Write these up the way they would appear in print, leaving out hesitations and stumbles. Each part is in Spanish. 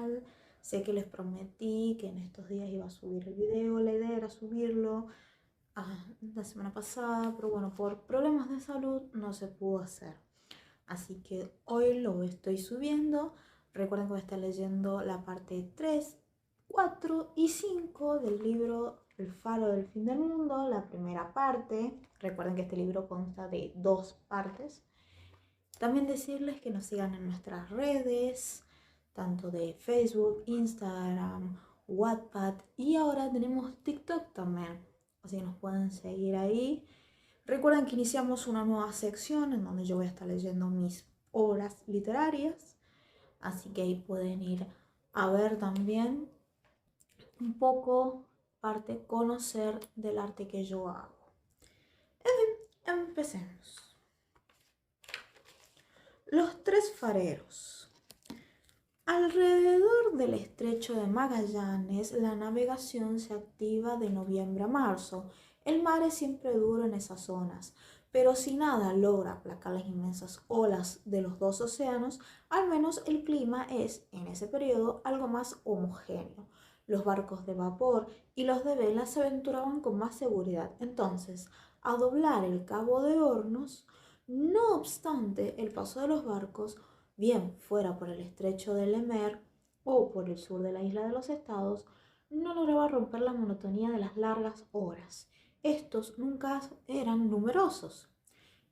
canal. Sé que les prometí que en estos días iba a subir el video, la idea era subirlo la semana pasada, pero bueno, por problemas de salud no se pudo hacer. Así que hoy lo estoy subiendo. Recuerden que voy a estar leyendo la parte 3, 4 y 5 del libro El faro del fin del mundo, la primera parte. Recuerden que este libro consta de 2 partes. También decirles que nos sigan en nuestras redes, tanto de Facebook, Instagram, Wattpad y ahora tenemos TikTok también. Así que nos pueden seguir ahí. Recuerden que iniciamos una nueva sección en donde yo voy a estar leyendo mis obras literarias. Así que ahí pueden ir a ver también un poco, parte, conocer del arte que yo hago. Empecemos. Los tres fareros. Alrededor del estrecho de Magallanes, la navegación se activa de noviembre a marzo. El mar es siempre duro en esas zonas, pero si nada logra aplacar las inmensas olas de los dos océanos, al menos el clima es, en ese periodo, algo más homogéneo. Los barcos de vapor y los de vela se aventuraban con más seguridad. Entonces, a doblar el Cabo de Hornos, no obstante, el paso de los barcos, bien fuera por el estrecho de Lemer o por el sur de la isla de los Estados, no lograba romper la monotonía de las largas horas. Estos nunca eran numerosos,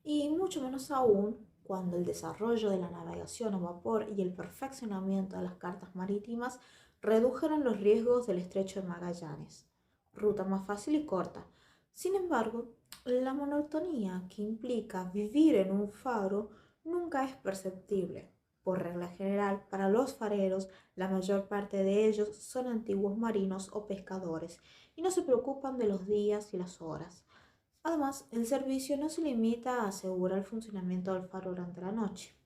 y mucho menos aún cuando el desarrollo de la navegación a vapor y el perfeccionamiento de las cartas marítimas redujeron los riesgos del estrecho de Magallanes, ruta más fácil y corta. Sin embargo, la monotonía que implica vivir en un faro nunca es perceptible. Por regla general, para los fareros, la mayor parte de ellos son antiguos marinos o pescadores y no se preocupan de los días y las horas. Además, el servicio no se limita a asegurar el funcionamiento del faro durante la noche.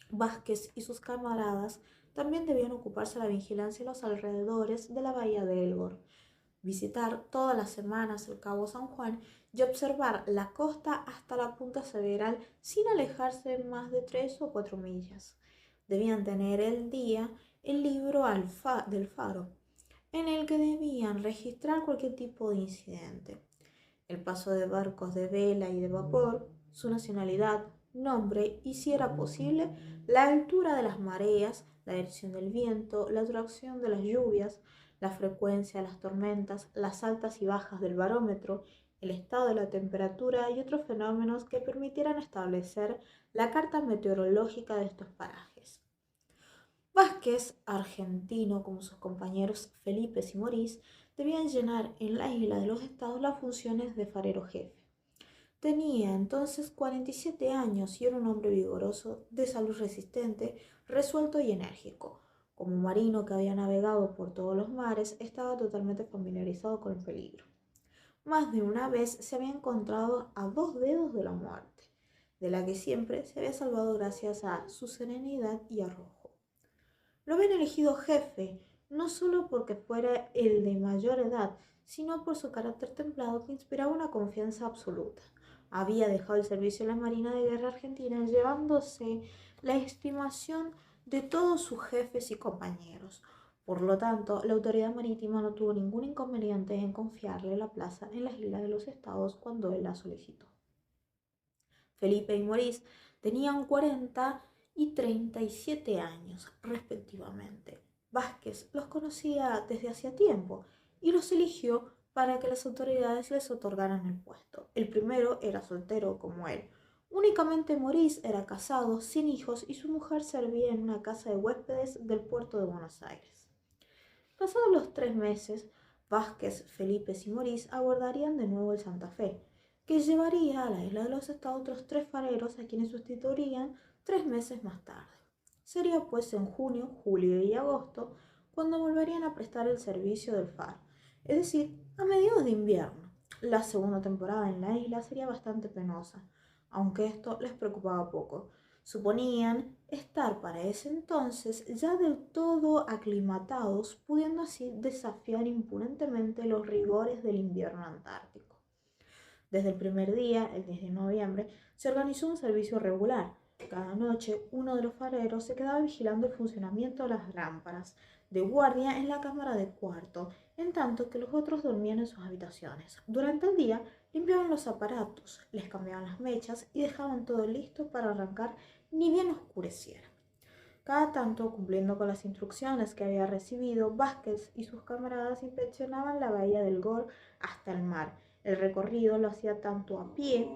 Vázquez y sus camaradas también debían ocuparse de la vigilancia en los alrededores de la bahía de Elgor, visitar todas las semanas el Cabo San Juan y observar la costa hasta la punta Sideral sin alejarse más de 3 o 4 millas. Debían tener el día el libro del faro, en el que debían registrar cualquier tipo de incidente, el paso de barcos de vela y de vapor, su nacionalidad, nombre y, si era posible, la altura de las mareas, la dirección del viento, la duración de las lluvias, la frecuencia de las tormentas, las altas y bajas del barómetro, el estado de la temperatura y otros fenómenos que permitieran establecer la carta meteorológica de estos parajes. Vázquez, argentino como sus compañeros Felipe y Morís, debían llenar en la isla de los Estados las funciones de farero jefe. Tenía entonces 47 años y era un hombre vigoroso, de salud resistente, resuelto y enérgico. Como marino que había navegado por todos los mares, estaba totalmente familiarizado con el peligro. Más de una vez se había encontrado a 2 dedos de la muerte, de la que siempre se había salvado gracias a su serenidad y arrojo. Lo habían elegido jefe, no solo porque fuera el de mayor edad, sino por su carácter templado que inspiraba una confianza absoluta. Había dejado el servicio en la Marina de Guerra Argentina, llevándose la estimación de todos sus jefes y compañeros. Por lo tanto, la autoridad marítima no tuvo ningún inconveniente en confiarle la plaza en las Islas de los Estados cuando él la solicitó. Felipe y Maurice tenían 40 y 37 años, respectivamente. Vázquez los conocía desde hacía tiempo y los eligió para que las autoridades les otorgaran el puesto. El primero era soltero como él. Únicamente Maurice era casado, sin hijos, y su mujer servía en una casa de huéspedes del puerto de Buenos Aires. Pasados los 3 meses, Vázquez, Felipe y Maurice abordarían de nuevo el Santa Fe, que llevaría a la isla de los Estados otros 3 fareros a quienes sustituirían 3 meses más tarde. Sería pues en junio, julio y agosto cuando volverían a prestar el servicio del faro, es decir, a mediados de invierno. La segunda temporada en la isla sería bastante penosa, aunque esto les preocupaba poco. Suponían estar para ese entonces ya del todo aclimatados, pudiendo así desafiar impunemente los rigores del invierno antártico. Desde el primer día, el 10 de noviembre, se organizó un servicio regular. Cada noche, uno de los fareros se quedaba vigilando el funcionamiento de las lámparas de guardia en la cámara de cuarto, en tanto que los otros dormían en sus habitaciones. Durante el día, limpiaban los aparatos, les cambiaban las mechas y dejaban todo listo para arrancar ni bien oscureciera. Cada tanto, cumpliendo con las instrucciones que había recibido, Vázquez y sus camaradas inspeccionaban la bahía del Gol hasta el mar. El recorrido lo hacía tanto a pie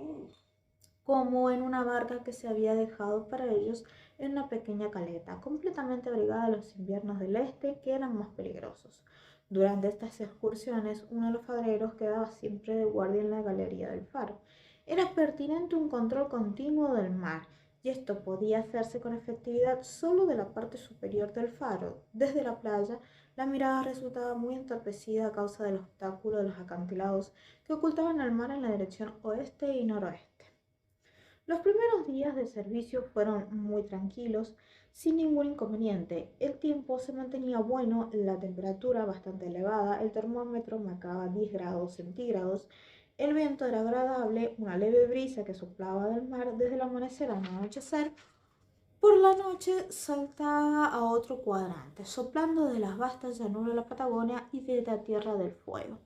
como en una barca que se había dejado para ellos en una pequeña caleta, completamente abrigada de los inviernos del este, que eran más peligrosos. Durante estas excursiones, uno de los fareros quedaba siempre de guardia en la galería del faro. Era pertinente un control continuo del mar, y esto podía hacerse con efectividad solo de la parte superior del faro. Desde la playa, la mirada resultaba muy entorpecida a causa del obstáculo de los acantilados que ocultaban el mar en la dirección oeste y noroeste. Los primeros días de servicio fueron muy tranquilos, sin ningún inconveniente. El tiempo se mantenía bueno, la temperatura bastante elevada, el termómetro marcaba 10 grados centígrados, el viento era agradable, una leve brisa que soplaba del mar desde el amanecer al anochecer. Por la noche saltaba a otro cuadrante, soplando de las vastas llanuras de la Patagonia y de la Tierra del Fuego.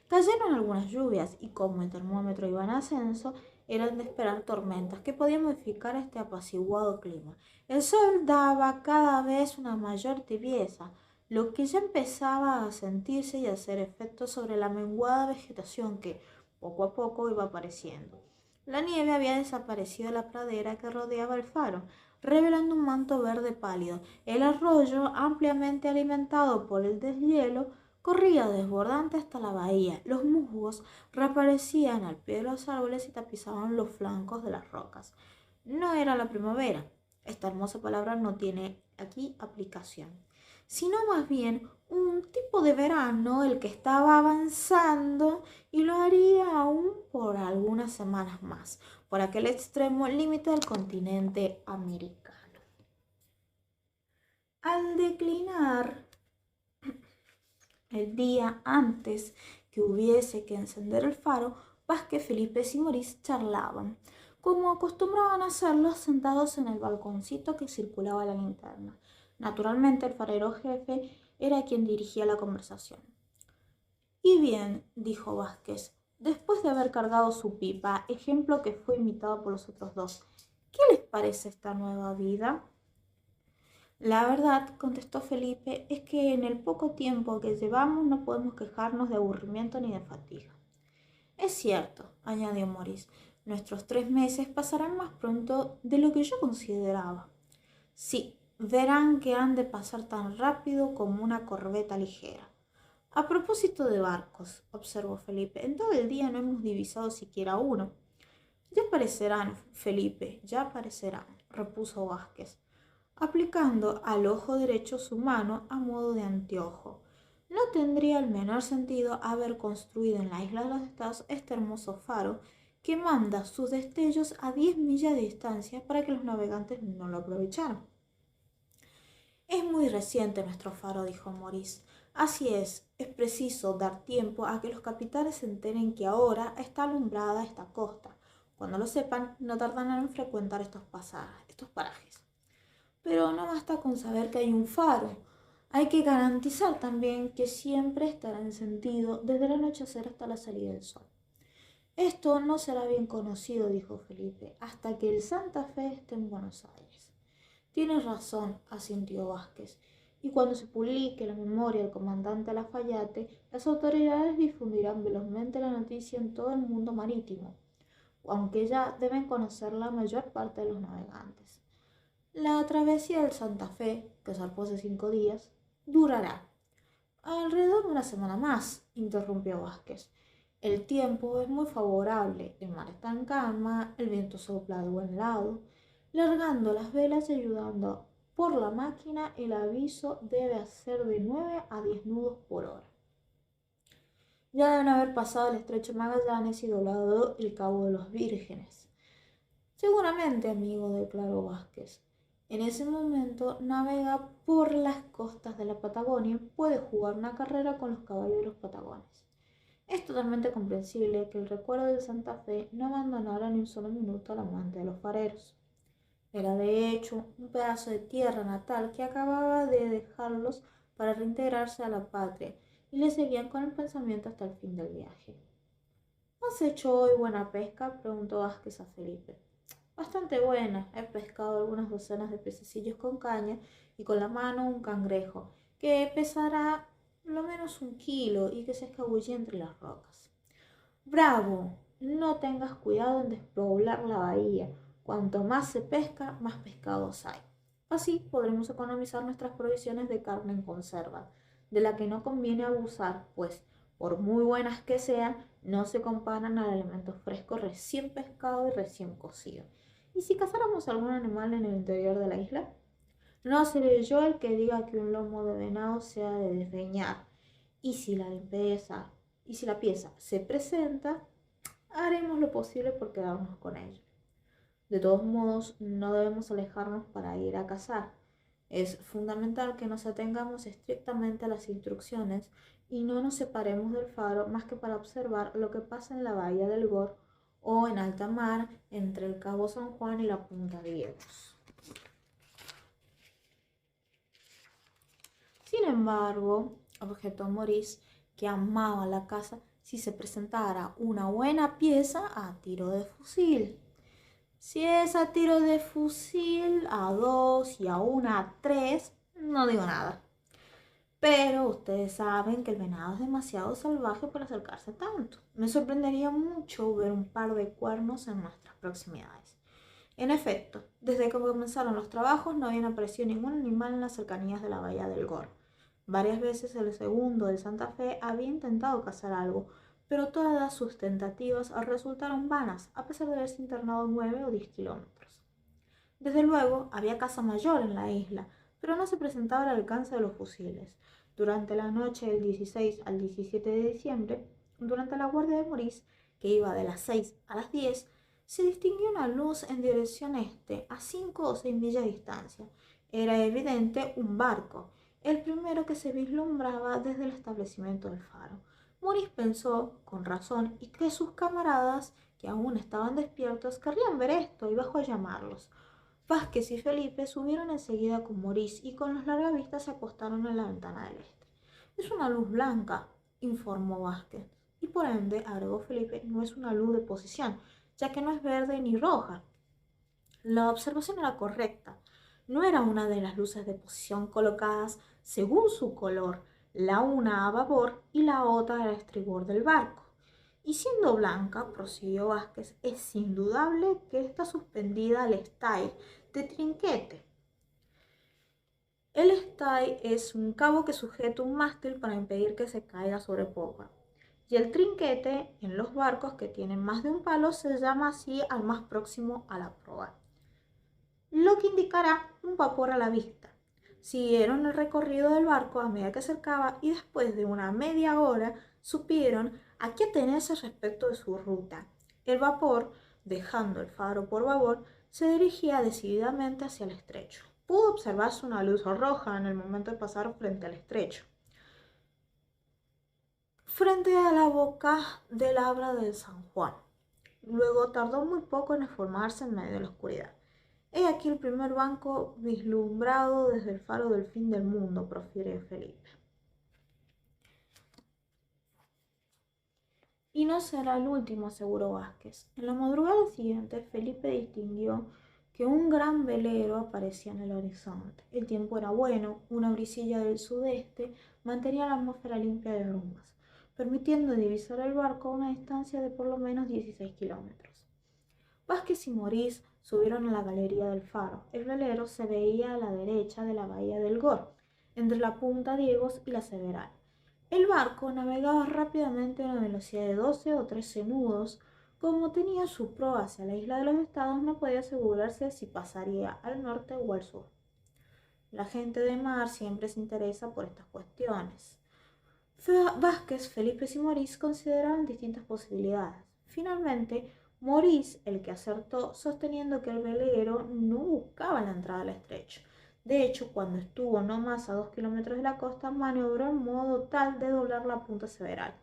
Cayeron algunas lluvias y como el termómetro iba en ascenso, eran de esperar tormentas que podían modificar este apaciguado clima. El sol daba cada vez una mayor tibieza, lo que ya empezaba a sentirse y a hacer efecto sobre la menguada vegetación que poco a poco iba apareciendo. La nieve había desaparecido de la pradera que rodeaba el faro, revelando un manto verde pálido. El arroyo, ampliamente alimentado por el deshielo, corría desbordante hasta la bahía. Los musgos reaparecían al pie de los árboles y tapizaban los flancos de las rocas. No era la primavera. Esta hermosa palabra no tiene aquí aplicación, sino más bien un tipo de verano el que estaba avanzando y lo haría aún por algunas semanas más, por aquel extremo límite del continente americano. Al declinar el día antes que hubiese que encender el faro, Vázquez, Felipe y Morís charlaban, como acostumbraban hacerlo sentados en el balconcito que circulaba la linterna. Naturalmente, el farero jefe era quien dirigía la conversación. Y bien, dijo Vázquez, después de haber cargado su pipa, ejemplo que fue imitado por los otros dos, ¿qué les parece esta nueva vida? La verdad, contestó Felipe, es que en el poco tiempo que llevamos no podemos quejarnos de aburrimiento ni de fatiga. Es cierto, añadió Morís, nuestros 3 meses pasarán más pronto de lo que yo consideraba. Sí, verán que han de pasar tan rápido como una corbeta ligera. A propósito de barcos, observó Felipe, en todo el día no hemos divisado siquiera uno. Ya aparecerán, Felipe, ya aparecerán, repuso Vázquez, aplicando al ojo derecho su mano a modo de anteojo. No tendría el menor sentido haber construido en la isla de los estados este hermoso faro que manda sus destellos a 10 millas de distancia para que los navegantes no lo aprovecharan. Es muy reciente nuestro faro, dijo Morís. Así es preciso dar tiempo a que los capitanes se enteren que ahora está alumbrada esta costa. Cuando lo sepan, no tardarán en frecuentar estos parajes. Pero no basta con saber que hay un faro. Hay que garantizar también que siempre estará encendido desde el anochecer hasta la salida del sol. Esto no será bien conocido, dijo Felipe, hasta que el Santa Fe esté en Buenos Aires. Tienes razón, asintió Vázquez, y cuando se publique la memoria del comandante Lafayette, las autoridades difundirán velozmente la noticia en todo el mundo marítimo, aunque ya deben conocer la mayor parte de los navegantes. La travesía del Santa Fe, que zarpó hace 5 días, durará alrededor de una semana más, interrumpió Vázquez. El tiempo es muy favorable, el mar está en calma, el viento sopla de buen lado. Largando las velas y ayudando por la máquina, el aviso debe hacer de 9 a 10 nudos por hora. Ya deben haber pasado el estrecho Magallanes y doblado el Cabo de los Vírgenes. Seguramente, amigo, declaró Vázquez. En ese momento navega por las costas de la Patagonia y puede jugar una carrera con los caballeros patagones. Es totalmente comprensible que el recuerdo de Santa Fe no abandonara ni un solo minuto al amante de los fareros. Era de hecho un pedazo de tierra natal que acababa de dejarlos para reintegrarse a la patria y le seguían con el pensamiento hasta el fin del viaje. ¿Has hecho hoy buena pesca?, preguntó Vázquez a Felipe. Bastante buena. He pescado algunas docenas de pececillos con caña y con la mano un cangrejo, que pesará lo menos 1 kilo y que se escabullía entre las rocas. Bravo. No tengas cuidado en despoblar la bahía. Cuanto más se pesca, más pescados hay. Así podremos economizar nuestras provisiones de carne en conserva, de la que no conviene abusar, pues, por muy buenas que sean, no se comparan al alimento fresco recién pescado y recién cocido. ¿Y si cazáramos algún animal en el interior de la isla? No seré yo el que diga que un lomo de venado sea de desdeñar. Y si la limpieza, y si la pieza se presenta, haremos lo posible por quedarnos con ella. De todos modos, no debemos alejarnos para ir a cazar. Es fundamental que nos atengamos estrictamente a las instrucciones y no nos separemos del faro más que para observar lo que pasa en la bahía del Gor o en alta mar entre el Cabo San Juan y la Punta Diegos. Sin embargo, objetó Maurice, que amaba la caza, si se presentara una buena pieza a tiro de fusil. Si es a tiro de fusil, a 2 y aún a 3, no digo nada. Pero ustedes saben que el venado es demasiado salvaje para acercarse tanto. Me sorprendería mucho ver un par de cuernos en nuestras proximidades. En efecto, desde que comenzaron los trabajos no había aparecido ningún animal en las cercanías de la bahía del Gor. Varias veces el segundo del Santa Fe había intentado cazar algo, pero todas sus tentativas resultaron vanas, a pesar de haberse internado 9 o 10 kilómetros. Desde luego, había caza mayor en la isla, pero no se presentaba al alcance de los fusiles. Durante la noche del 16 al 17 de diciembre, durante la guardia de Maurice, que iba de las 6 a las 10, se distinguió una luz en dirección este, a 5 o 6 millas de distancia. Era evidente un barco, el primero que se vislumbraba desde el establecimiento del faro. Maurice pensó, con razón, y que sus camaradas, que aún estaban despiertos, querrían ver esto y bajó a llamarlos. Vázquez y Felipe subieron enseguida con Maurice y con los largavistas se apostaron en la ventana del este. Es una luz blanca, informó Vázquez, y por ende, agregó Felipe, no es una luz de posición, ya que no es verde ni roja. La observación era correcta. No era una de las luces de posición colocadas según su color, la una a babor y la otra al estribor del barco. Y siendo blanca, prosiguió Vázquez, es indudable que está suspendida al estay de trinquete. El estay es un cabo que sujeta un mástil para impedir que se caiga sobre popa. Y el trinquete, en los barcos que tienen más de un palo, se llama así al más próximo a la proa, lo que indicará un vapor a la vista. Siguieron el recorrido del barco a medida que acercaba y después de una media hora supieron a qué atenerse respecto de su ruta. El vapor, dejando el faro por babor, se dirigía decididamente hacia el estrecho. Pudo observarse una luz roja en el momento de pasar frente al estrecho, frente a la boca del Abra del San Juan. Luego tardó muy poco en formarse en medio de la oscuridad. He aquí el primer banco vislumbrado desde el faro del fin del mundo, profirió Felipe. Y no será el último, aseguró Vázquez. En la madrugada siguiente, Felipe distinguió que un gran velero aparecía en el horizonte. El tiempo era bueno, una brisilla del sudeste mantenía la atmósfera limpia de brumas, permitiendo divisar el barco a una distancia de por lo menos 16 kilómetros. Vázquez y Maurice subieron a la galería del faro. El velero se veía a la derecha de la bahía del Gor, entre la Punta Diegos y la Several. El barco navegaba rápidamente a una velocidad de 12 o 13 nudos. Como tenía su proa hacia la isla de los Estados, no podía asegurarse si pasaría al norte o al sur. La gente de mar siempre se interesa por estas cuestiones. Vázquez, Felipe y Maurice consideraban distintas posibilidades. Finalmente, Maurice, el que acertó, sosteniendo que el velero no buscaba la entrada al estrecho. De hecho, cuando estuvo no más a 2 kilómetros de la costa, maniobró en modo tal de doblar la punta Several.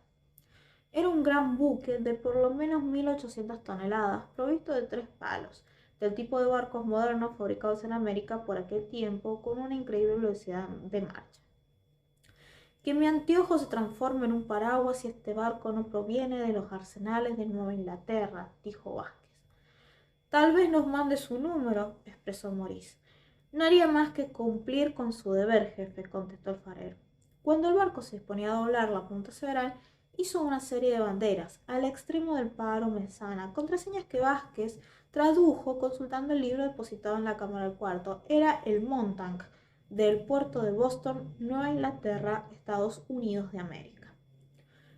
Era un gran buque de por lo menos 1800 toneladas, provisto de 3 palos, del tipo de barcos modernos fabricados en América por aquel tiempo con una increíble velocidad de marcha. Que mi anteojo se transforme en un paraguas si este barco no proviene de los arsenales de Nueva Inglaterra, dijo Vázquez. Tal vez nos mande su número, expresó Maurice. No haría más que cumplir con su deber, jefe, contestó el farero. Cuando el barco se disponía a doblar la punta Several, hizo una serie de banderas al extremo del paro mesana, contraseñas que Vázquez tradujo consultando el libro depositado en la cámara del cuarto. Era el Montauk, del puerto de Boston, Nueva Inglaterra, Estados Unidos de América.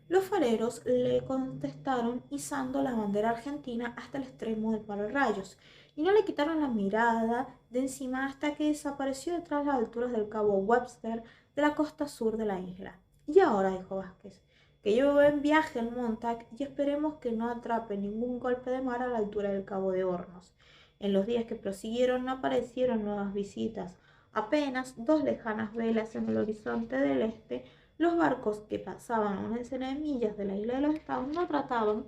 Los fareros le contestaron izando la bandera argentina hasta el extremo del pararrayos y no le quitaron la mirada de encima hasta que desapareció detrás de las alturas del cabo Webster de la costa sur de la isla. Y ahora, dijo Vázquez, que lleve en viaje el Montauk y esperemos que no atrape ningún golpe de mar a la altura del cabo de Hornos. En los días que prosiguieron no aparecieron nuevas visitas, apenas dos lejanas velas en el horizonte del este. Los barcos que pasaban a una decena de millas de la isla de los Estados no trataban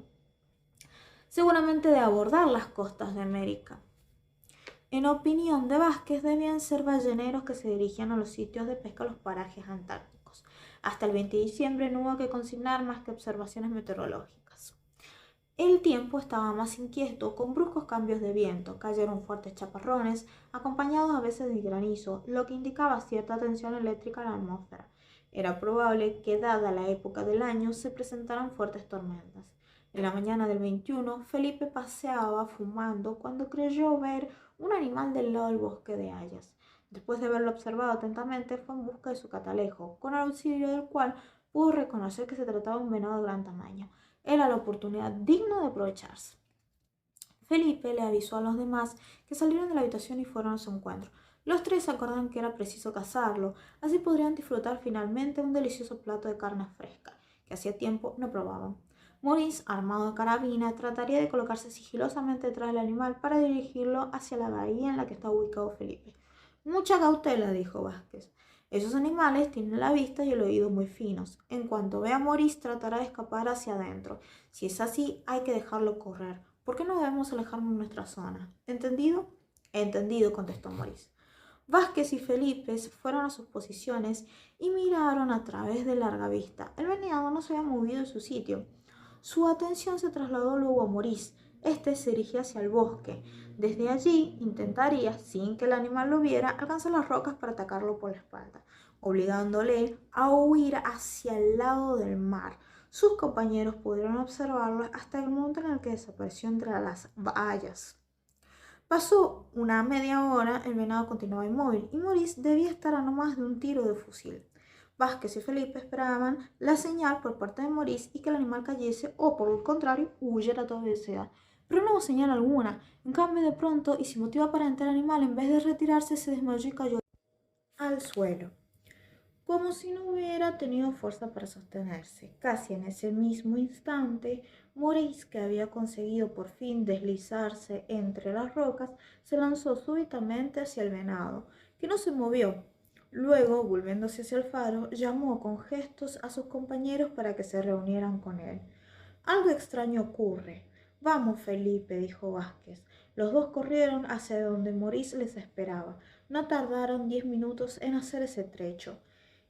seguramente de abordar las costas de América. En opinión de Vázquez, debían ser balleneros que se dirigían a los sitios de pesca a los parajes antárticos. Hasta el 20 de diciembre no hubo que consignar más que observaciones meteorológicas. El tiempo estaba más inquieto, con bruscos cambios de viento. Cayeron fuertes chaparrones, acompañados a veces de granizo, lo que indicaba cierta tensión eléctrica en la atmósfera. Era probable que, dada la época del año, se presentaran fuertes tormentas. En la mañana del 21, Felipe paseaba fumando cuando creyó ver un animal del lado del bosque de hayas. Después de haberlo observado atentamente, fue en busca de su catalejo, con el auxilio del cual pudo reconocer que se trataba de un venado de gran tamaño. Era la oportunidad digna de aprovecharse. Felipe le avisó a los demás que salieron de la habitación y fueron a su encuentro. Los tres acordaron que era preciso cazarlo, así podrían disfrutar finalmente un delicioso plato de carne fresca, que hacía tiempo no probaban. Maurice, armado de carabina, trataría de colocarse sigilosamente detrás del animal para dirigirlo hacia la bahía en la que estaba ubicado Felipe. Mucha cautela, dijo Vázquez. Esos animales tienen la vista y el oído muy finos. En cuanto vea a Maurice, tratará de escapar hacia adentro. Si es así, hay que dejarlo correr. ¿Por qué no debemos alejarnos de nuestra zona? ¿Entendido? Entendido, contestó Maurice. Vázquez y Felipe fueron a sus posiciones y miraron a través de larga vista. El venado no se había movido de su sitio. Su atención se trasladó luego a Maurice. Este se dirigía hacia el bosque. Desde allí intentaría, sin que el animal lo viera, alcanzar las rocas para atacarlo por la espalda, obligándole a huir hacia el lado del mar. Sus compañeros pudieron observarlo hasta el momento en el que desapareció entre las hayas. Pasó una media hora, el venado continuaba inmóvil y Maurice debía estar a no más de un tiro de fusil. Vázquez y Felipe esperaban la señal por parte de Maurice y que el animal cayese o, por el contrario, huyera a toda velocidad. Pero no hubo señal alguna. En cambio, de pronto, y sin motivo aparente, el animal, en vez de retirarse, se desmayó y cayó al suelo, como si no hubiera tenido fuerza para sostenerse. Casi en ese mismo instante, Maurice, que había conseguido por fin deslizarse entre las rocas, se lanzó súbitamente hacia el venado, que no se movió. Luego, volviéndose hacia el faro, llamó con gestos a sus compañeros para que se reunieran con él. Algo extraño ocurre. Vamos, Felipe, dijo Vázquez. Los dos corrieron hacia donde Maurice les esperaba. No tardaron 10 minutos en hacer ese trecho.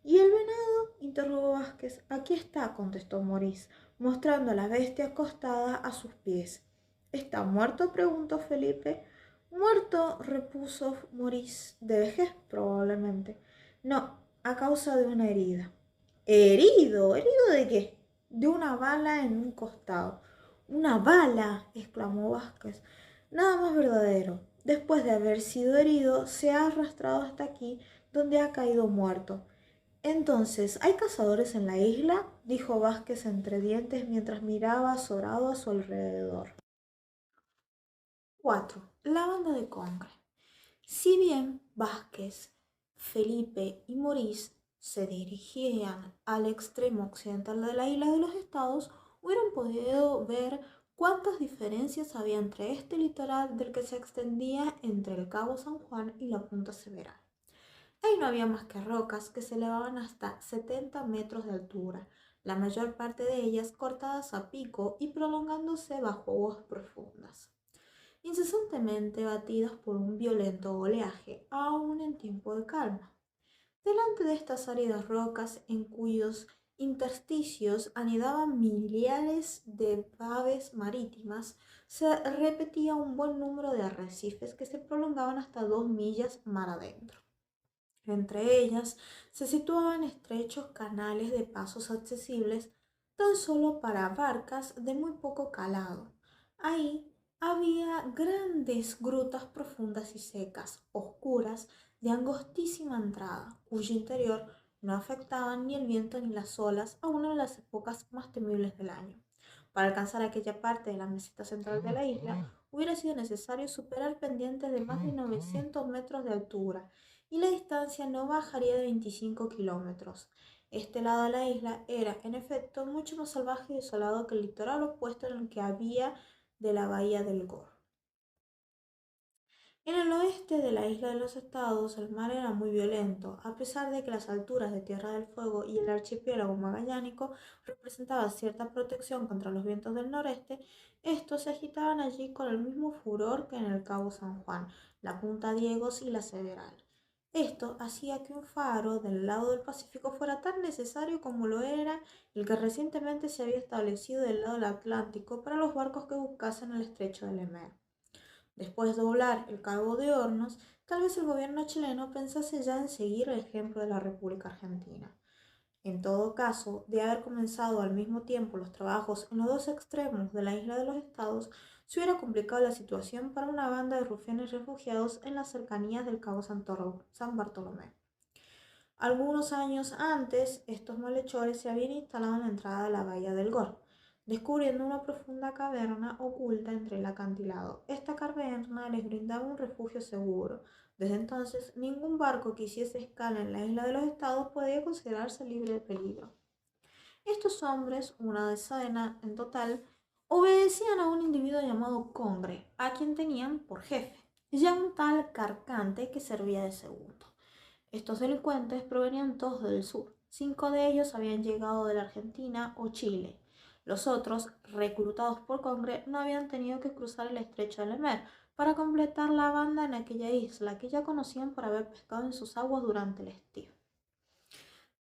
¿Y el venado? Interrogó Vázquez. Aquí está, contestó Maurice, mostrando a la bestia acostada a sus pies. ¿Está muerto? Preguntó Felipe. Muerto, repuso Maurice. ¿De vejez? Probablemente. No, a causa de una herida. ¿Herido? ¿Herido de qué? De una bala en un costado. ¿Una bala? Exclamó Vázquez. Nada más verdadero. Después de haber sido herido, se ha arrastrado hasta aquí, donde ha caído muerto. Entonces, ¿hay cazadores en la isla? Dijo Vázquez entre dientes mientras miraba azorado a su alrededor. 4. La banda de Congre. Si bien Vázquez, Felipe y Maurice se dirigían al extremo occidental de la isla de los Estados, hubieran podido ver cuántas diferencias había entre este litoral del que se extendía entre el Cabo San Juan y la Punta Several. Ahí no había más que rocas que se elevaban hasta 70 metros de altura, la mayor parte de ellas cortadas a pico y prolongándose bajo aguas profundas. incesantemente batidas por un violento oleaje, aun en tiempo de calma. Delante de estas áridas rocas, en cuyos intersticios anidaban millares de aves marítimas, se repetía un buen número de arrecifes que se prolongaban hasta 2 millas mar adentro. Entre ellas se situaban estrechos canales de pasos accesibles tan solo para barcas de muy poco calado. Ahí había grandes grutas profundas y secas, oscuras, de angostísima entrada, cuyo interior no afectaban ni el viento ni las olas a una de las épocas más temibles del año. Para alcanzar aquella parte de la meseta central de la isla, hubiera sido necesario superar pendientes de más de 900 metros de altura, y la distancia no bajaría de 25 kilómetros. Este lado de la isla era, en efecto, mucho más salvaje y desolado que el litoral opuesto en el que había de la bahía del Gor. En el oeste de la isla de los Estados el mar era muy violento, a pesar de que las alturas de Tierra del Fuego y el archipiélago magallánico representaban cierta protección contra los vientos del noreste. Estos se agitaban allí con el mismo furor que en el Cabo San Juan, la Punta Diegos y la Several. Esto hacía que un faro del lado del Pacífico fuera tan necesario como lo era el que recientemente se había establecido del lado del Atlántico para los barcos que buscasen el estrecho de Lemer. Después de doblar el Cabo de Hornos, tal vez el gobierno chileno pensase ya en seguir el ejemplo de la República Argentina. En todo caso, de haber comenzado al mismo tiempo los trabajos en los dos extremos de la isla de los Estados, se hubiera complicado la situación para una banda de rufianes refugiados en las cercanías del Cabo San Bartolomé. Algunos años antes, estos malhechores se habían instalado en la entrada de la bahía del Gor, descubriendo una profunda caverna oculta entre el acantilado. Esta caverna les brindaba un refugio seguro. Desde entonces, ningún barco que hiciese escala en la isla de los Estados podía considerarse libre de peligro. Estos hombres, una decena en total, obedecían a un individuo llamado Congre, a quien tenían por jefe, y a un tal Carcante que servía de segundo. Estos delincuentes provenían todos del sur. 5 de ellos habían llegado de la Argentina o Chile. Los otros, reclutados por Congre, no habían tenido que cruzar el estrecho de Lemer para completar la banda en aquella isla que ya conocían por haber pescado en sus aguas durante el estío.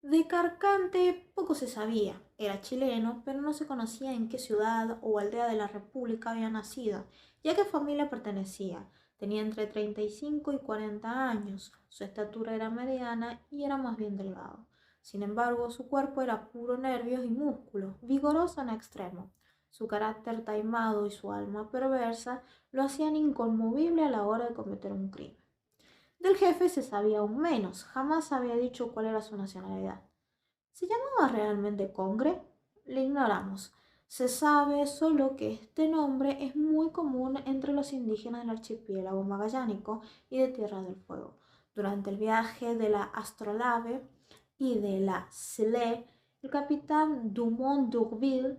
De Carcante poco se sabía. Era chileno, pero no se conocía en qué ciudad o aldea de la República había nacido y a qué familia pertenecía. Tenía entre 35 y 40 años, su estatura era mediana y era más bien delgado. Sin embargo, su cuerpo era puro nervios y músculos, vigoroso en extremo. Su carácter taimado y su alma perversa lo hacían inconmovible a la hora de cometer un crimen. Del jefe se sabía aún menos, jamás había dicho cuál era su nacionalidad. ¿Se llamaba realmente Congre? Le ignoramos. Se sabe solo que este nombre es muy común entre los indígenas del archipiélago magallánico y de Tierra del Fuego. Durante el viaje de la Astrolabe y de la Sele, el capitán Dumont d'Urville,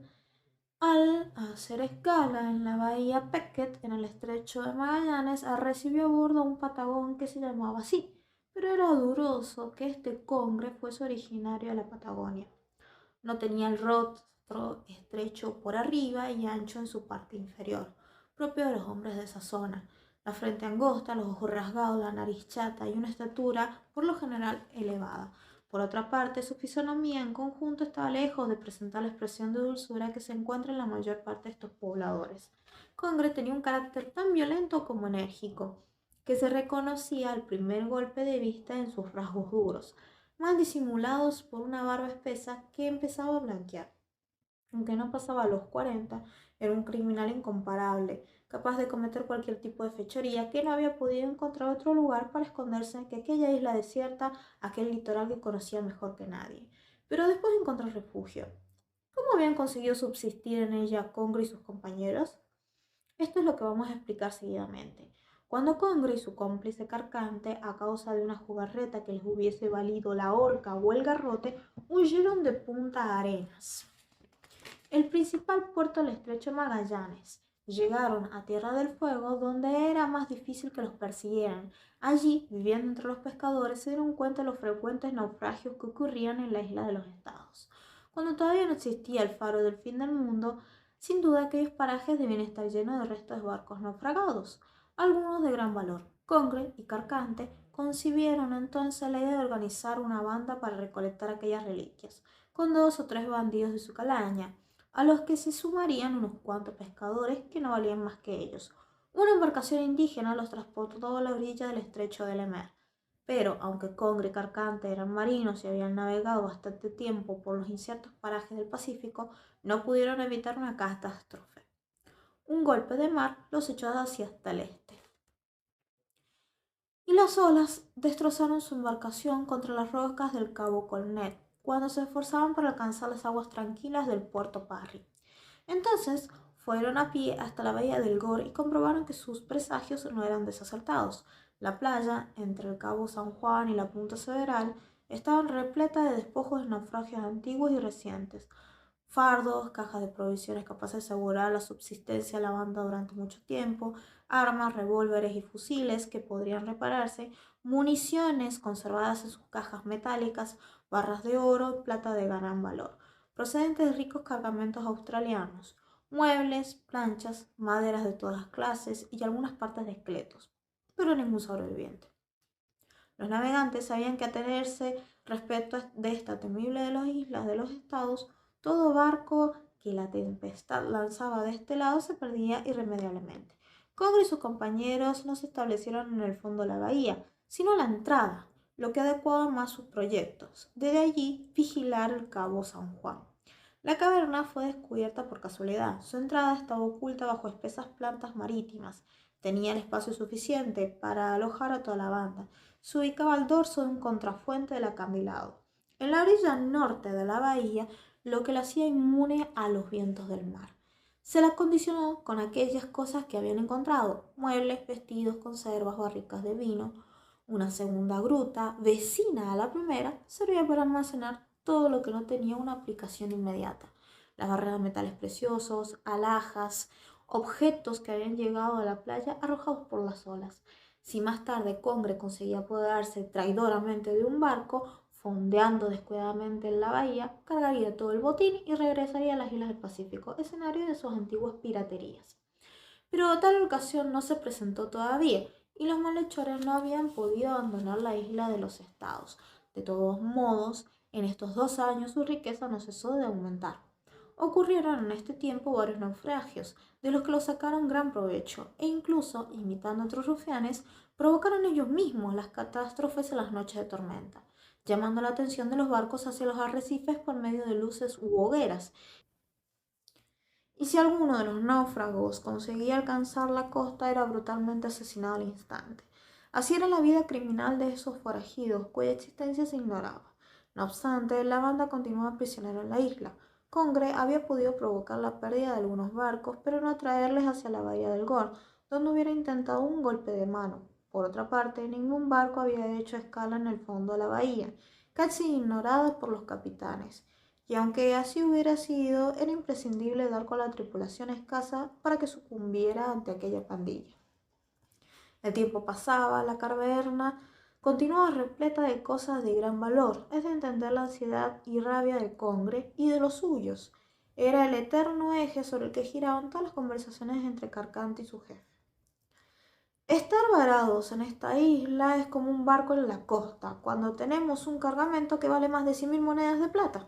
al hacer escala en la bahía Pequet, en el estrecho de Magallanes, recibió a bordo un patagón que se llamaba así, pero era dudoso que este congre fuese originario de la Patagonia. No tenía el rostro estrecho por arriba y ancho en su parte inferior, propio de los hombres de esa zona. La frente angosta, los ojos rasgados, la nariz chata y una estatura, por lo general, elevada. Por otra parte, su fisonomía en conjunto estaba lejos de presentar la expresión de dulzura que se encuentra en la mayor parte de estos pobladores. Congre tenía un carácter tan violento como enérgico, que se reconocía al primer golpe de vista en sus rasgos duros, mal disimulados por una barba espesa que empezaba a blanquear. Aunque no pasaba a los 40, era un criminal incomparable, capaz de cometer cualquier tipo de fechoría que no había podido encontrar otro lugar para esconderse que aquella isla desierta, aquel litoral que conocía mejor que nadie. Pero después encontró refugio. ¿Cómo habían conseguido subsistir en ella Congre y sus compañeros? Esto es lo que vamos a explicar seguidamente. Cuando Congre y su cómplice Carcante, a causa de una jugarreta que les hubiese valido la horca o el garrote, huyeron de Punta Arenas, el principal puerto del estrecho Magallanes. Llegaron a Tierra del Fuego, donde era más difícil que los persiguieran. Allí, viviendo entre los pescadores, se dieron cuenta de los frecuentes naufragios que ocurrían en la isla de los Estados. Cuando todavía no existía el faro del fin del mundo, Sin duda aquellos parajes debían estar llenos de restos de barcos naufragados, algunos de gran valor. Congre y Carcante concibieron entonces la idea de organizar una banda para recolectar aquellas reliquias, con 2 o 3 bandidos de su calaña, a los que se sumarían unos cuantos pescadores que no valían más que ellos. Una embarcación indígena los transportó a la orilla del estrecho de Lemer. Pero, aunque Congre y Carcante eran marinos y habían navegado bastante tiempo por los inciertos parajes del Pacífico, no pudieron evitar una catástrofe. Un golpe de mar los echó hacia hasta el este, y las olas destrozaron su embarcación contra las rocas del cabo Colnet, cuando se esforzaban por alcanzar las aguas tranquilas del puerto Parry. Entonces fueron a pie hasta la bahía del Gor y comprobaron que sus presagios no eran desacertados. La playa, entre el cabo San Juan y la punta Several, estaba repleta de despojos de naufragios antiguos y recientes. Fardos, cajas de provisiones capaces de asegurar la subsistencia de la banda durante mucho tiempo, armas, revólveres y fusiles que podrían repararse, municiones conservadas en sus cajas metálicas, barras de oro y plata de gran valor, procedentes de ricos cargamentos australianos, muebles, planchas, maderas de todas clases y algunas partes de esqueletos, pero ningún sobreviviente. Los navegantes sabían que atenerse respecto de esta temible de las islas de los estados, todo barco que la tempestad lanzaba de este lado se perdía irremediablemente. Congre y sus compañeros no se establecieron en el fondo de la bahía, sino a la entrada, lo que adecuaba más sus proyectos. Desde allí vigilar el cabo San Juan. La caverna fue descubierta por casualidad. Su entrada estaba oculta bajo espesas plantas marítimas. Tenía el espacio suficiente para alojar a toda la banda. Se ubicaba al dorso de un contrafuente del acantilado, en la orilla norte de la bahía, lo que la hacía inmune a los vientos del mar. Se la condicionó con aquellas cosas que habían encontrado: muebles, vestidos, conservas, barricas de vino. Una segunda gruta, vecina a la primera, servía para almacenar todo lo que no tenía una aplicación inmediata: las barreras de metales preciosos, alhajas, objetos que habían llegado a la playa arrojados por las olas. Si más tarde Congre conseguía apoderarse traidoramente de un barco, fondeando descuidadamente en la bahía, cargaría todo el botín y regresaría a las islas del Pacífico, escenario de sus antiguas piraterías. Pero tal ocasión no se presentó todavía, y los malhechores no habían podido abandonar la isla de los estados. De todos modos, en estos 2 años su riqueza no cesó de aumentar. Ocurrieron en este tiempo varios naufragios, de los que los sacaron gran provecho, e incluso, imitando a otros rufianes, provocaron ellos mismos las catástrofes en las noches de tormenta, llamando la atención de los barcos hacia los arrecifes por medio de luces u hogueras. Y si alguno de los náufragos conseguía alcanzar la costa, era brutalmente asesinado al instante. Así era la vida criminal de esos forajidos, cuya existencia se ignoraba. No obstante, la banda continuaba prisionera en la isla. Congre había podido provocar la pérdida de algunos barcos, pero no atraerles hacia la bahía del Gor, donde hubiera intentado un golpe de mano. Por otra parte, ningún barco había hecho escala en el fondo de la bahía, casi ignorada por los capitanes. Y aunque así hubiera sido, era imprescindible dar con la tripulación escasa para que sucumbiera ante aquella pandilla. El tiempo pasaba, la caverna continuaba repleta de cosas de gran valor. Es de entender la ansiedad y rabia de Congre y de los suyos. Era el eterno eje sobre el que giraban todas las conversaciones entre Carcante y su jefe. Estar varados en esta isla es como un barco en la costa, cuando tenemos un cargamento que vale más de 100.000 monedas de plata.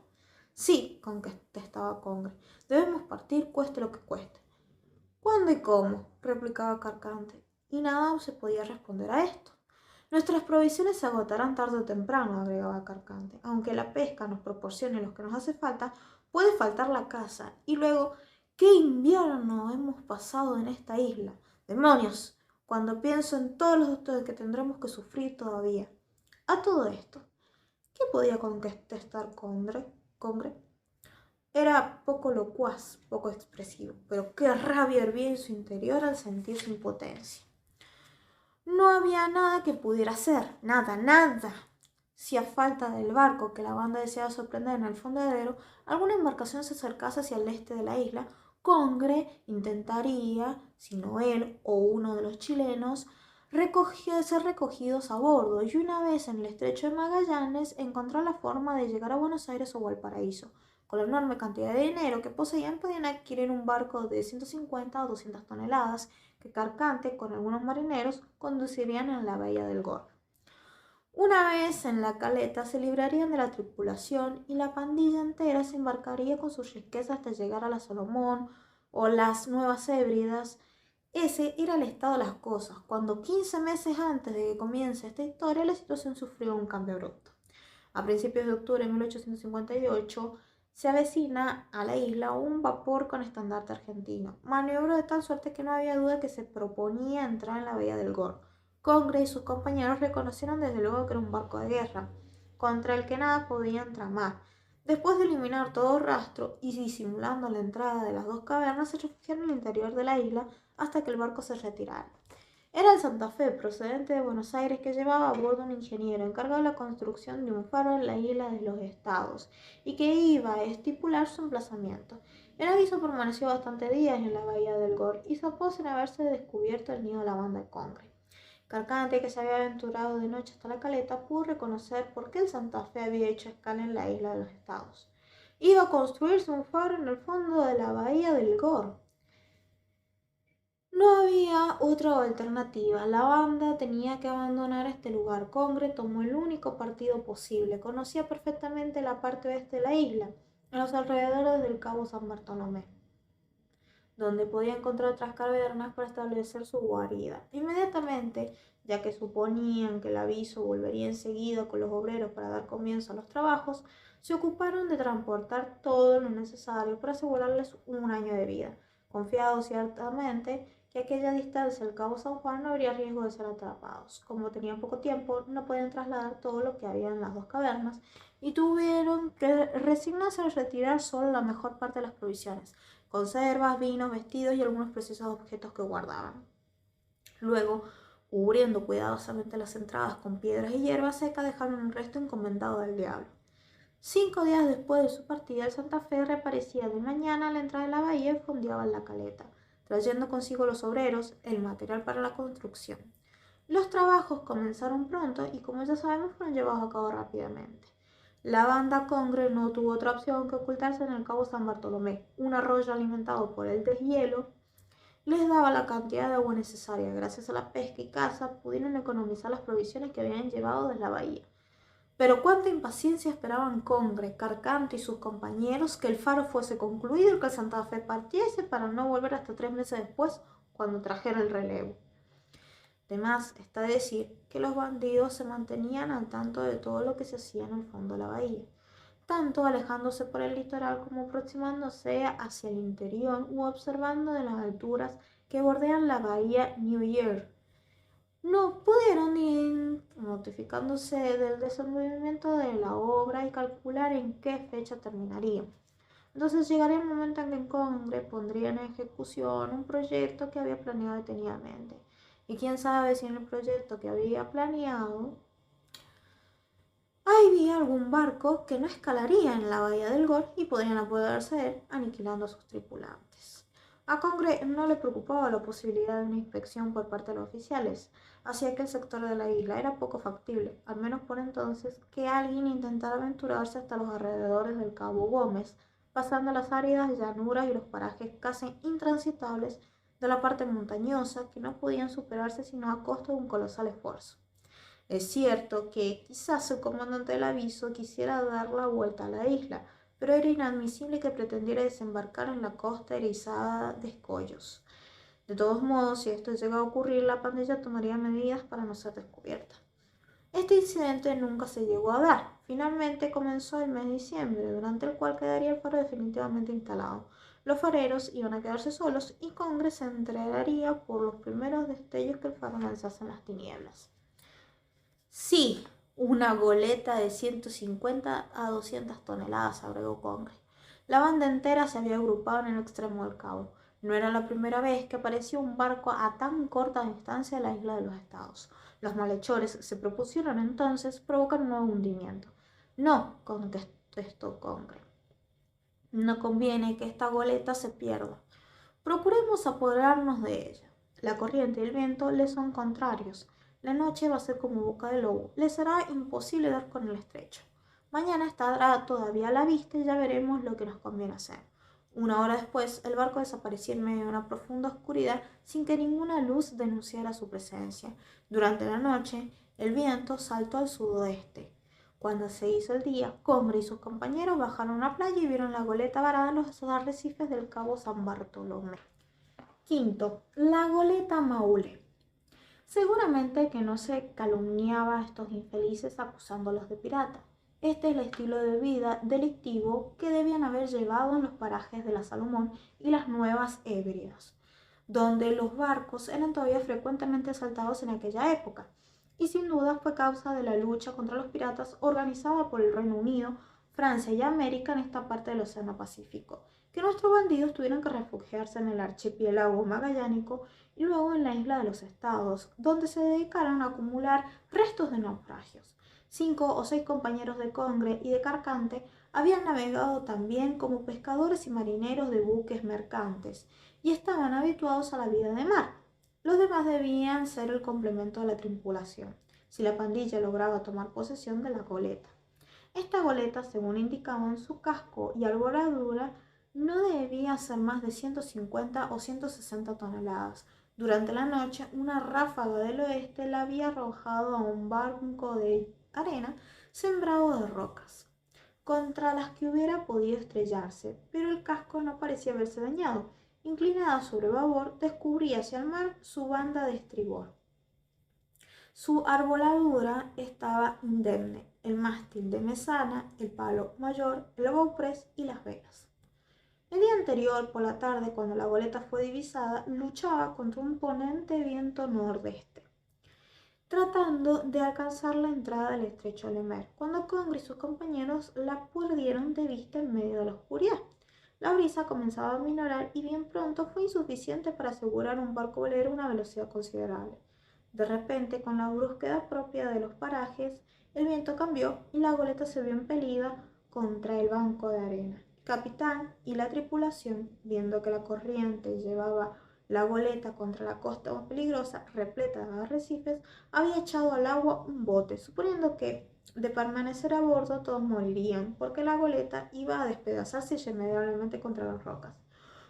Sí, contestaba Congre, debemos partir cueste lo que cueste. ¿Cuándo y cómo?, replicaba Carcante, y nada se podía responder a esto. Nuestras provisiones se agotarán tarde o temprano, agregaba Carcante. Aunque la pesca nos proporcione lo que nos hace falta, puede faltar la caza. Y luego, ¿qué invierno hemos pasado en esta isla? ¡Demonios! Cuando pienso en todos los dolores que tendremos que sufrir todavía. A todo esto, ¿qué podía contestar Congre? Era poco locuaz, poco expresivo, pero qué rabia hervía en su interior al sentir su impotencia. No había nada que pudiera hacer, nada. Si a falta del barco que la banda deseaba sorprender en el fondadero, alguna embarcación se acercase hacia el este de la isla, Congre intentaría, si no él o uno de los chilenos, ser recogidos a bordo, y una vez en el estrecho de Magallanes encontrar la forma de llegar a Buenos Aires o Valparaíso, Con la enorme cantidad de dinero que poseían, podían adquirir un barco de 150 o 200 toneladas que Carcante, con algunos marineros, conducirían en la bahía del Gorro. Una vez en la caleta, se librarían de la tripulación y la pandilla entera se embarcaría con sus riquezas hasta llegar a la Salomón o las Nuevas Hébridas. Ese era el estado de las cosas, cuando 15 meses antes de que comience esta historia, la situación sufrió un cambio abrupto. A principios de octubre de 1858, se avecina a la isla un vapor con estandarte argentino. Maniobró de tal suerte que no había duda que se proponía entrar en la bahía del Gorro. Congre y sus compañeros reconocieron desde luego que era un barco de guerra, contra el que nada podían tramar. Después de eliminar todo rastro y disimulando la entrada de las dos cavernas, se refugiaron en el interior de la isla hasta que el barco se retirara. Era el Santa Fe, procedente de Buenos Aires, que llevaba a bordo un ingeniero encargado de la construcción de un faro en la isla de los Estados y que iba a estipular su emplazamiento. El aviso permaneció bastantes días en la bahía del Gorro y zafó sin haberse descubierto el nido de la banda de Congre. Carcante, que se había aventurado de noche hasta la caleta, pudo reconocer por qué el Santa Fe había hecho escala en la isla de los Estados. Iba a construirse un faro en el fondo de la bahía del Gorro. No había otra alternativa. La banda tenía que abandonar este lugar. Congre tomó el único partido posible. Conocía perfectamente la parte oeste de la isla, en los alrededores del Cabo San Bartolomé, donde podía encontrar otras cavernas para establecer su guarida. Inmediatamente, ya que suponían que el aviso volvería enseguida con los obreros para dar comienzo a los trabajos, se ocuparon de transportar todo lo necesario para asegurarles un año de vida, confiados ciertamente que a aquella distancia del Cabo San Juan no habría riesgo de ser atrapados. Como tenían poco tiempo, no podían trasladar todo lo que había en las dos cavernas y tuvieron que resignarse a retirar solo la mejor parte de las provisiones, conservas, vinos, vestidos y algunos preciosos objetos que guardaban. Luego, cubriendo cuidadosamente las entradas con piedras y hierba seca, dejaron el resto encomendado al diablo. 5 días después de su partida, el Santa Fe reaparecía de mañana a la entrada de la bahía y fondeaba en la caleta, trayendo consigo los obreros, el material para la construcción. Los trabajos comenzaron pronto y, como ya sabemos, fueron llevados a cabo rápidamente. La banda Congre no tuvo otra opción que ocultarse en el Cabo San Bartolomé. Un arroyo alimentado por el deshielo les daba la cantidad de agua necesaria. Gracias a la pesca y caza pudieron economizar las provisiones que habían llevado desde la bahía. Pero cuánta impaciencia esperaban Congre, Carcante y sus compañeros que el faro fuese concluido y que el Santa Fe partiese para no volver hasta 3 meses después, cuando trajera el relevo. Además, está decir que los bandidos se mantenían al tanto de todo lo que se hacía en el fondo de la bahía, tanto alejándose por el litoral como aproximándose hacia el interior u observando de las alturas que bordean la bahía New Year. No pudieron ir notificándose del desenvolvimiento de la obra y calcular en qué fecha terminaría. Entonces llegaría el momento en que el Congre pondría en ejecución un proyecto que había planeado detenidamente. Y quién sabe si en el proyecto que había planeado había algún barco que no escalaría en la bahía del Gorro y podrían apoderarse de él, aniquilando a sus tripulantes. A Congre no le preocupaba la posibilidad de una inspección por parte de los oficiales, hacia aquel sector de la isla era poco factible, al menos por entonces, que alguien intentara aventurarse hasta los alrededores del Cabo Gómez, pasando las áridas llanuras y los parajes casi intransitables de la parte montañosa que no podían superarse sino a costa de un colosal esfuerzo. Es cierto que quizás el comandante del aviso quisiera dar la vuelta a la isla, pero era inadmisible que pretendiera desembarcar en la costa erizada de escollos. De todos modos, si esto llega a ocurrir, la pandilla tomaría medidas para no ser descubierta. Este incidente nunca se llegó a dar. Finalmente comenzó el mes de diciembre, durante el cual quedaría el faro definitivamente instalado. Los fareros iban a quedarse solos y Congre se enteraría por los primeros destellos que el faro lanzase en las tinieblas. Sí, una goleta de 150 a 200 toneladas, agregó Congre. La banda entera se había agrupado en el extremo del cabo. No era la primera vez que aparecía un barco a tan corta distancia de la isla de los Estados. Los malhechores se propusieron entonces provocar un nuevo hundimiento. No, contestó Congre. No conviene que esta goleta se pierda. Procuremos apoderarnos de ella. La corriente y el viento le son contrarios. La noche va a ser como boca de lobo. Le será imposible dar con el estrecho. Mañana estará todavía a la vista y ya veremos lo que nos conviene hacer. Una hora después, el barco desapareció en medio de una profunda oscuridad sin que ninguna luz denunciara su presencia. Durante la noche, el viento saltó al sudoeste. Cuando se hizo el día, Congre y sus compañeros bajaron a la playa y vieron la goleta varada en los arrecifes del cabo San Bartolomé. Quinto, la goleta Maule. Seguramente que no se calumniaba a estos infelices acusándolos de pirata. Este es el estilo de vida delictivo que debían haber llevado en los parajes de la Salomón y las Nuevas Hébridas, donde los barcos eran todavía frecuentemente asaltados en aquella época, y sin duda fue causa de la lucha contra los piratas organizada por el Reino Unido, Francia y América en esta parte del Océano Pacífico, que nuestros bandidos tuvieron que refugiarse en el archipiélago magallánico y luego en la isla de los Estados, donde se dedicaron a acumular restos de naufragios. 5 o 6 compañeros de Congre y de Carcante habían navegado también como pescadores y marineros de buques mercantes y estaban habituados a la vida de mar. Los demás debían ser el complemento de la tripulación, si la pandilla lograba tomar posesión de la goleta. Esta goleta, según indicaban su casco y arboladura, no debía ser más de 150 o 160 toneladas. Durante la noche, una ráfaga del oeste la había arrojado a un banco de arena sembrado de rocas, contra las que hubiera podido estrellarse, pero el casco no parecía haberse dañado. Inclinada sobre babor, descubría hacia el mar su banda de estribor. Su arboladura estaba indemne, el mástil de mesana, el palo mayor, el bauprés y las velas. El día anterior, por la tarde, cuando la goleta fue divisada, luchaba contra un ponente viento nordeste, tratando de alcanzar la entrada del estrecho de Lemaire, cuando Congre y sus compañeros la perdieron de vista en medio de la oscuridad. La brisa comenzaba a minorar y bien pronto fue insuficiente para asegurar a un barco velero una velocidad considerable. De repente, con la brusquedad propia de los parajes, el viento cambió y la goleta se vio impelida contra el banco de arena. El capitán y la tripulación, viendo que la corriente llevaba la goleta contra la costa más peligrosa, repleta de arrecifes, había echado al agua un bote, suponiendo que, de permanecer a bordo, todos morirían, porque la goleta iba a despedazarse irremediablemente contra las rocas.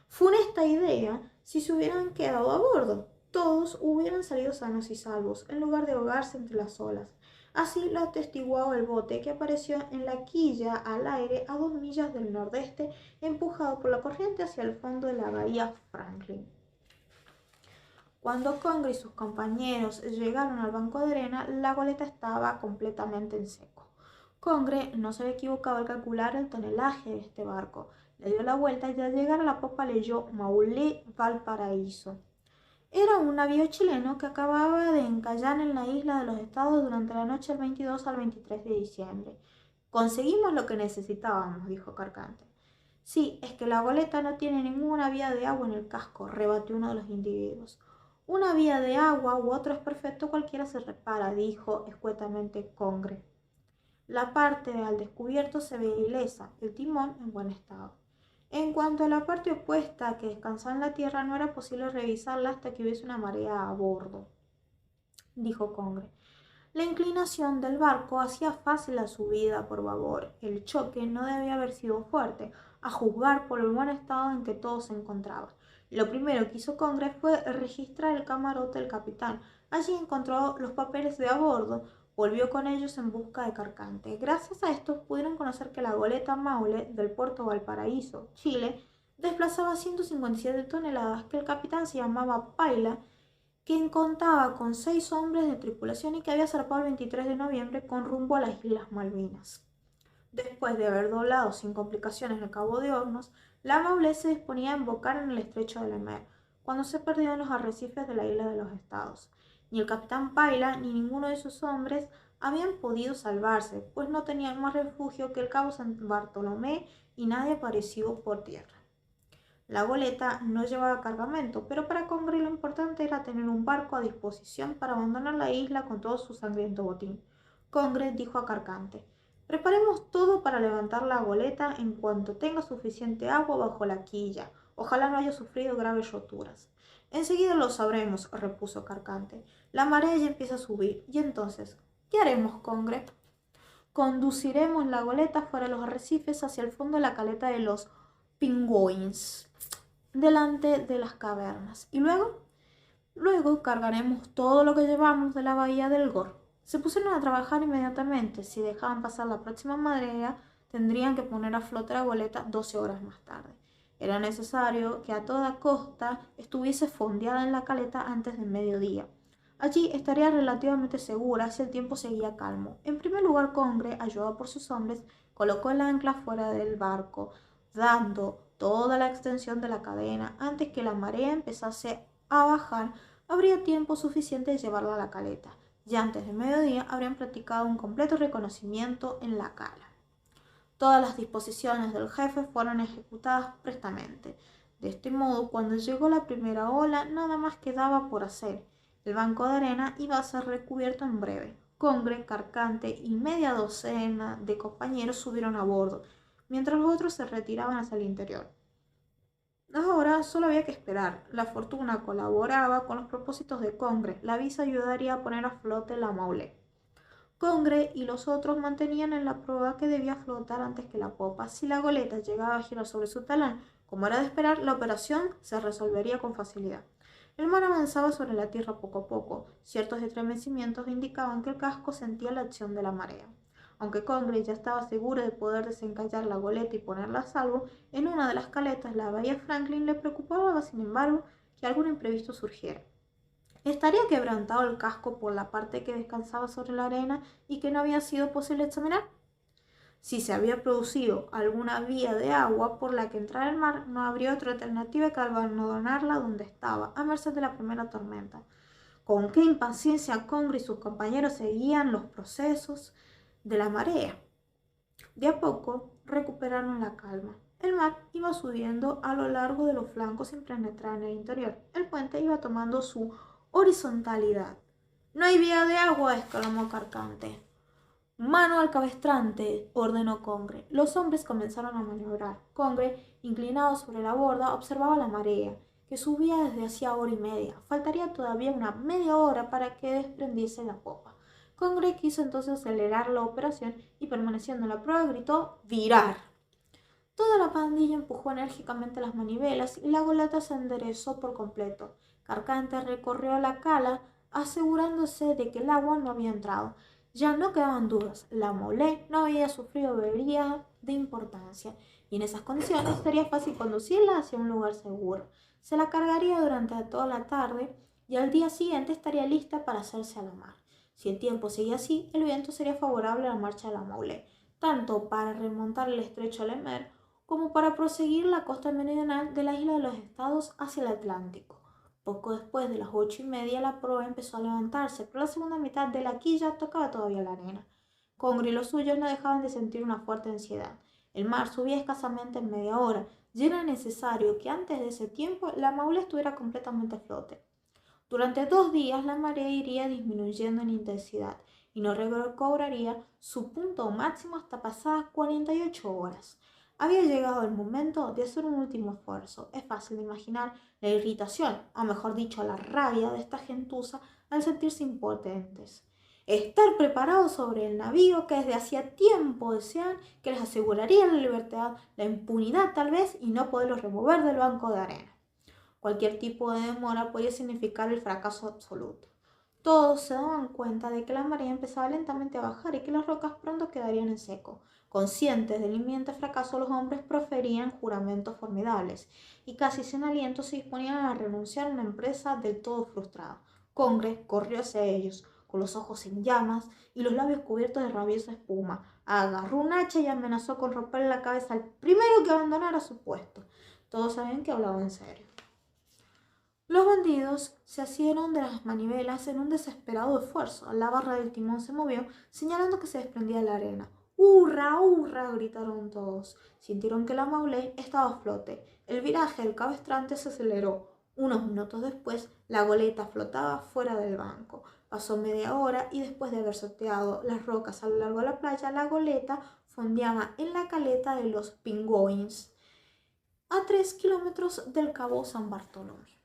Funesta idea si se hubieran quedado a bordo. Todos hubieran salido sanos y salvos, en lugar de ahogarse entre las olas. Así lo atestiguaba el bote, que apareció en la quilla al aire a 2 millas del nordeste, empujado por la corriente hacia el fondo de la bahía Franklin. Cuando Congre y sus compañeros llegaron al banco de arena, la goleta estaba completamente en seco. Congre no se había equivocado al calcular el tonelaje de este barco. Le dio la vuelta y al llegar a la popa leyó Maule Valparaíso. Era un navío chileno que acababa de encallar en la isla de los Estados durante la noche del 22 al 23 de diciembre. Conseguimos lo que necesitábamos, dijo Carcante. Sí, es que la goleta no tiene ninguna vía de agua en el casco, rebatió uno de los individuos. Una vía de agua u otro es perfecto, cualquiera se repara, dijo escuetamente Congre. La parte al descubierto se veía ilesa, el timón en buen estado. En cuanto a la parte opuesta, que descansaba en la tierra, no era posible revisarla hasta que hubiese una marea a bordo, dijo Congre. La inclinación del barco hacía fácil la subida por babor. El choque no debía haber sido fuerte, a juzgar por el buen estado en que todo se encontraba. Lo primero que hizo Congre fue registrar el camarote del capitán. Allí encontró los papeles de a bordo. Volvió con ellos en busca de Carcante. Gracias a estos pudieron conocer que la goleta Maule del puerto Valparaíso, Chile, desplazaba 157 toneladas, que el capitán se llamaba Paila, quien contaba con 6 hombres de tripulación y que había zarpado el 23 de noviembre con rumbo a las Islas Malvinas. Después de haber doblado sin complicaciones el Cabo de Hornos, la Maule se disponía a embocar en el estrecho de Lemaire, cuando se perdió en los arrecifes de la isla de los Estados. Ni el capitán Paila ni ninguno de sus hombres habían podido salvarse, pues no tenían más refugio que el Cabo San Bartolomé y nadie apareció por tierra. La goleta no llevaba cargamento, pero para Congre lo importante era tener un barco a disposición para abandonar la isla con todo su sangriento botín. Congre dijo a Carcante: preparemos todo para levantar la goleta en cuanto tenga suficiente agua bajo la quilla. Ojalá no haya sufrido graves roturas. Enseguida lo sabremos, repuso Carcante. La marea ya empieza a subir. ¿Y entonces qué haremos, Congre? Conduciremos la goleta fuera de los arrecifes hacia el fondo de la caleta de los Penguins, delante de las cavernas. Y luego cargaremos todo lo que llevamos de la bahía del Gor. Se pusieron a trabajar inmediatamente. Si dejaban pasar la próxima marea, tendrían que poner a flote la goleta 12 horas más tarde. Era necesario que a toda costa estuviese fondeada en la caleta antes del mediodía. Allí estaría relativamente segura si el tiempo seguía calmo. En primer lugar, Congre, ayudado por sus hombres, colocó el ancla fuera del barco, dando toda la extensión de la cadena. Antes que la marea empezase a bajar, habría tiempo suficiente de llevarla a la caleta. Ya antes de mediodía habrían practicado un completo reconocimiento en la cala. Todas las disposiciones del jefe fueron ejecutadas prestamente. De este modo, cuando llegó la primera ola, nada más quedaba por hacer. El banco de arena iba a ser recubierto en breve. Congre, Carcante y media docena de compañeros subieron a bordo, mientras los otros se retiraban hacia el interior. Ahora solo había que esperar. La fortuna colaboraba con los propósitos de Congre. La visa ayudaría a poner a flote la Maule. Congre y los otros mantenían en la proa que debía flotar antes que la popa. Si la goleta llegaba a girar sobre su talón, como era de esperar, la operación se resolvería con facilidad. El mar avanzaba sobre la tierra poco a poco. Ciertos estremecimientos indicaban que el casco sentía la acción de la marea. Aunque Congre ya estaba seguro de poder desencallar la goleta y ponerla a salvo, en una de las caletas, la bahía Franklin, le preocupaba, sin embargo, que algún imprevisto surgiera. Estaría quebrantado el casco por la parte que descansaba sobre la arena y que no había sido posible examinar. Si se había producido alguna vía de agua por la que entrar el mar, no habría otra alternativa que abandonarla donde estaba, a merced de la primera tormenta. Con qué impaciencia Congre y sus compañeros seguían los procesos de la marea. De a poco recuperaron la calma. El mar iba subiendo a lo largo de los flancos sin penetrar en el interior. El puente iba tomando su horizontalidad. «No hay vía de agua», exclamó Carcante. «Mano al cabestrante», ordenó Congre. Los hombres comenzaron a maniobrar. Congre, inclinado sobre la borda, observaba la marea, que subía desde hacía hora y media. Faltaría todavía una media hora para que desprendiese la popa. Congre quiso entonces acelerar la operación y, permaneciendo en la proa, gritó «¡Virar!». Toda la pandilla empujó enérgicamente las manivelas y la goleta se enderezó por completo. Carcante recorrió la cala, asegurándose de que el agua no había entrado. Ya no quedaban dudas. La Maule no había sufrido avería de importancia, y en esas condiciones sería fácil conducirla hacia un lugar seguro. Se la cargaría durante toda la tarde y al día siguiente estaría lista para hacerse a la mar. Si el tiempo seguía así, el viento sería favorable a la marcha de la Maule, tanto para remontar el estrecho Lemaire como para proseguir la costa meridional de la isla de los Estados hacia el Atlántico. Poco después de las 8:30, la proa empezó a levantarse, pero la segunda mitad de la quilla tocaba todavía la arena. Congre y los suyos no dejaban de sentir una fuerte ansiedad. El mar subía escasamente en media hora, y era necesario que antes de ese tiempo la Maule estuviera completamente a flote. Durante 2 días la marea iría disminuyendo en intensidad y no recobraría su punto máximo hasta pasadas 48 horas. Había llegado el momento de hacer un último esfuerzo. Es fácil de imaginar la irritación, o mejor dicho, la rabia de esta gentuza al sentirse impotentes. Estar preparados sobre el navío que desde hacía tiempo desean, que les aseguraría la libertad, la impunidad tal vez, y no poderlos remover del banco de arena. Cualquier tipo de demora podía significar el fracaso absoluto. Todos se daban cuenta de que la marea empezaba lentamente a bajar y que las rocas pronto quedarían en seco. Conscientes del inminente fracaso, los hombres proferían juramentos formidables y casi sin aliento se disponían a renunciar a una empresa del todo frustrada. Congre corrió hacia ellos, con los ojos en llamas y los labios cubiertos de rabiosa espuma. Agarró un hacha y amenazó con romperle la cabeza al primero que abandonara su puesto. Todos sabían que hablaba en serio. Los bandidos se asieron de las manivelas en un desesperado esfuerzo. La barra del timón se movió, señalando que se desprendía la arena. ¡Hurra, hurra!, gritaron todos. Sintieron que la Maule estaba a flote. El viraje del cabestrante se aceleró. Unos minutos después, la goleta flotaba fuera del banco. Pasó media hora y después de haber sorteado las rocas a lo largo de la playa, la goleta fondeaba en la caleta de los Penguins, a 3 kilómetros del cabo San Bartolomé.